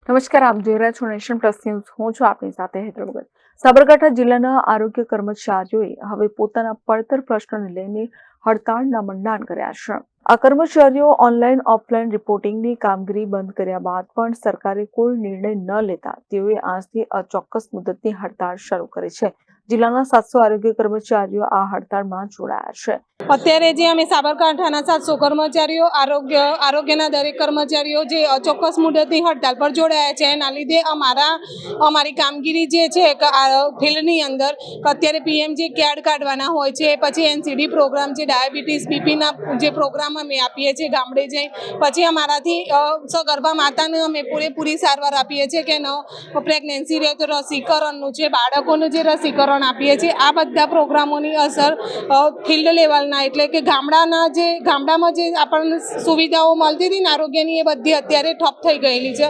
નમસ્કાર, આપ જોઈ રહ્યા છો નેશન પ્લસ ન્યૂઝ. હું છું આપની સાથે હૈદરાબાદ. સાબરકાંઠા જિલ્લાના આરોગ્ય કર્મચારીઓએ હવે પોતાના પડતર પ્રશ્નોને લઈને હડતાળના મંડાણ કર્યા છે. આ કર્મચારીઓ ઓનલાઈન ઓફલાઈન રિપોર્ટિંગની કામગીરી બંધ કર્યા બાદ પણ સરકારે કોઈ નિર્ણય ન લેતા તેઓએ આજથી અચોક્કસ મુદતની હડતાળ શરૂ કરી છે. જિલ્લાના 700 આરોગ્ય કર્મચારીઓ આ હડતાળમાં જોડાયા છે. અત્યારે જે અમે સાબરકાંઠાના 700 કર્મચારીઓ આરોગ્યના દરેક કર્મચારીઓ જે અચોક્કસ મુદતની હડતાળ પર જોડાયા છે, એના લીધે અમારી કામગીરી જે છે ફિલ્ડની અંદર અત્યારે પીએમજે કાર્ડ કાઢવાના હોય છે, પછી એનસીડી પ્રોગ્રામ છે, ડાયાબિટીસ બીપીના જે પ્રોગ્રામ અમે આપીએ છીએ ગામડે જઈ, પછી અમારાથી સગર્ભા માતાને અમે પૂરેપૂરી સારવાર આપીએ છીએ કે પ્રેગ્નન્સી રહે તો રસીકરણનું છે, બાળકોનું જે રસીકરણ આપીએ છીએ, આ બધા પ્રોગ્રામોની અસર ફિલ્ડ લેવલના એટલે કે ગામડામાં જે આપણને સુવિધાઓ મળતી હતી ને આરોગ્યની, એ બધી અત્યારે ઠપ થઈ ગયેલી છે.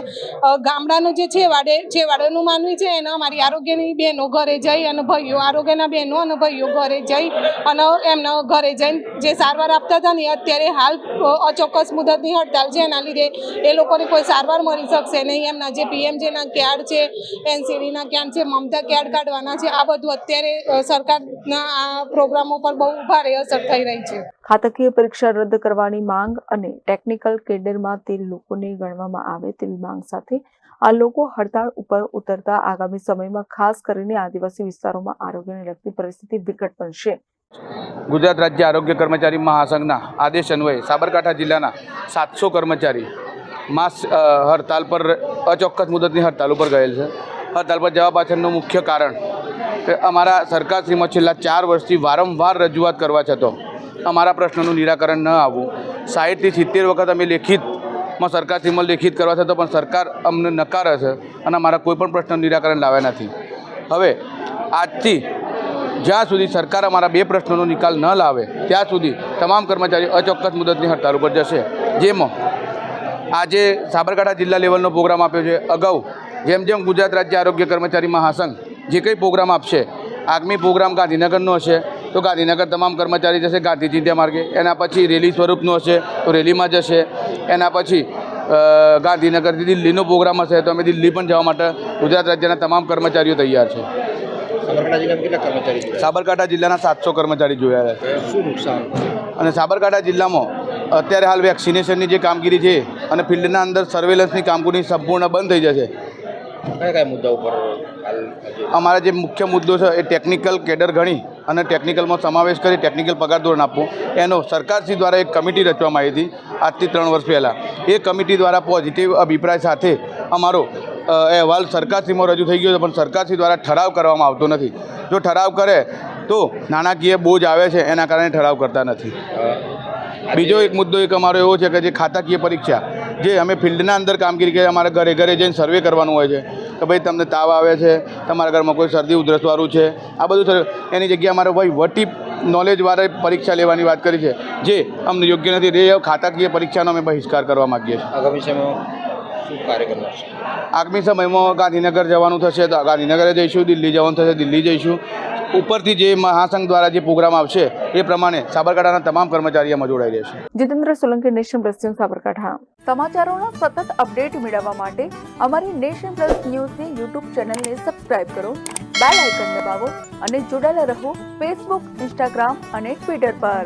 ગામડાનું જે છેવાડેનું માનવી છે એને અમારી આરોગ્યની બહેનો ઘરે જઈ અને ભાઈઓ આરોગ્યના બહેનો અને ભાઈઓ ઘરે જઈ અને એમના ઘરે જઈને જે સારવાર આપતા હતા ને અત્યારે હાલ અચોક્કસ મુદતની હડતાળ છે, એના લીધે એ લોકોને કોઈ સારવાર મળી શકશે નહીં. એમના જે પીએમજેના કાર્ડ છે, એનસીડીના કાર્ડ છે, મમતા કાર્ડ કાઢવાના છે, આ બધું અત્યારે સરકારના આ પ્રોગ્રામો પર બહુ ભારે અસર થઈ રહી છે. ખાતાકીય પરીક્ષા રદ કરવાની માંગ અને ટેકનિકલ કેડરમાં તે લોકોને ગણવામાં આવે તેવી માંગ સાથે આ લોકો હડતાળ ઉપર ઉતરતા આગામી સમયમાં ખાસ કરીને આદિવાસી વિસ્તારોમાં આરોગ્યને લગતી પરિસ્થિતિ વિકટ બનશે. ગુજરાત રાજ્ય આરોગ્ય કર્મચારી મહાસંઘના આદેશ અન્વયે સાબરકાંઠા જિલ્લાના 700 કર્મચારી હડતાળ પર અચોક્કસ મુદતની હડતાળ ઉપર ગયેલ છે. હડતાળ પર જવા પાછળનું મુખ્ય કારણ કે અમારા સરકારશ્રીમાં છેલ્લા 4 વર્ષથી વારંવાર રજૂઆત કરવા છતાં અમારા પ્રશ્નોનું નિરાકરણ ન આવવું. 60 થી 70 વખત અમે લેખિતમાં સરકારશ્રીમાં લેખિત કરવા છતાં પણ સરકાર અમને નકારે છે અને અમારા કોઈપણ પ્રશ્નનું નિરાકરણ લાવ્યા નથી. હવે આજથી જ્યાં સુધી સરકાર અમારા 2 પ્રશ્નોનો નિકાલ ન લાવે ત્યાં સુધી તમામ કર્મચારીઓ અચોક્કસ મુદતની હડતાળ ઉપર જશે. જેમાં આજે સાબરકાંઠા જિલ્લા લેવલનો પ્રોગ્રામ આપ્યો છે. અગાઉ જેમ ગુજરાત રાજ્ય આરોગ્ય કર્મચારી મહાસંઘ જે કંઈ પ્રોગ્રામ આપશે, આગામી પ્રોગ્રામ ગાંધીનગરનો હશે તો ગાંધીનગર તમામ કર્મચારી જશે ગાંધી ચિંધ્યા માર્ગે. એના પછી રેલી સ્વરૂપનો હશે તો રેલીમાં જશે. એના પછી ગાંધીનગરથી દિલ્હીનો પ્રોગ્રામ હશે તો અમે દિલ્હી પણ જવા માટે ગુજરાત રાજ્યના તમામ કર્મચારીઓ તૈયાર છે. સાબરકાંઠા જિલ્લાના 700 કર્મચારી જોયા છે. શું નુકસાન? અને સાબરકાંઠા જિલ્લામાં અત્યારે હાલ વેક્સિનેશનની જે કામગીરી છે અને ફિલ્ડના અંદર સર્વેલન્સની કામગીરી સંપૂર્ણ બંધ થઈ જશે. કયા મુદ્દા ઉપર અમારા જે મુખ્ય મુદ્દો છે એ ટેકનિકલ કેડર ગણી અને ટેકનિકલમાં સમાવેશ કરી ટેકનિકલ પગાર ધોરણ આપવું, એનો સરકારશ્રી દ્વારા એક કમિટી રચવામાં આવી હતી આજથી 3 વર્ષ પહેલાં. એ કમિટી દ્વારા પોઝિટિવ અભિપ્રાય સાથે અમારો અહેવાલ સરકારશ્રીમાં રજૂ થઈ ગયો છે, પણ સરકારશ્રી દ્વારા ઠરાવ કરવામાં આવતો નથી. જો ઠરાવ કરે તો નાણાકીય બોજ આવે છે, એના કારણે ઠરાવ કરતા નથી. બીજો એક મુદ્દો અમારો એવો છે કે જે ખાતાકીય પરીક્ષા જે અમે ફિલ્ડના અંદર કામગીરી કરીએ, અમારા ઘરે જઈને સર્વે કરવાનું હોય છે કે ભાઈ તમને તાવ આવે છે, તમારા ઘરમાં કોઈ શરદી ઉધરસવાળું છે, આ બધું એની જગ્યાએ અમારે વહીવટી નોલેજવાળા પરીક્ષા લેવાની વાત કરી છે, જે અમને યોગ્ય નથી. એ ખાતાકીય પરીક્ષાનો અમે બહિષ્કાર કરવા માગીએ છીએ. આગામી સમયમાં શું કાર્ય કરનાર છે? આગામી સમયમાં ગાંધીનગર જવાનું થશે તો ગાંધીનગરે જઈશું, દિલ્હી જવાનું થશે દિલ્હી જઈશું. ઉપરથી જે મહાસંઘ દ્વારા જે પ્રોગ્રામ આવશે એ પ્રમાણે સાબરકાંઠાના તમામ કર્મચારીઓમાં જોડાઈ રહેશે. Jitendra Solanki, nation plus news, Sabarkantha. સમાચારોના સતત અપડેટ મેળવવા માટે અમારી નેશન પ્લસ ન્યૂઝની યુટ્યુબ ચેનલને સબસ્ક્રાઇબ કરો, બેલ આઇકન દબાવો અને જોડાયેલા રહો ફેસબુક, ઇન્સ્ટાગ્રામ અને ટ્વિટર પર.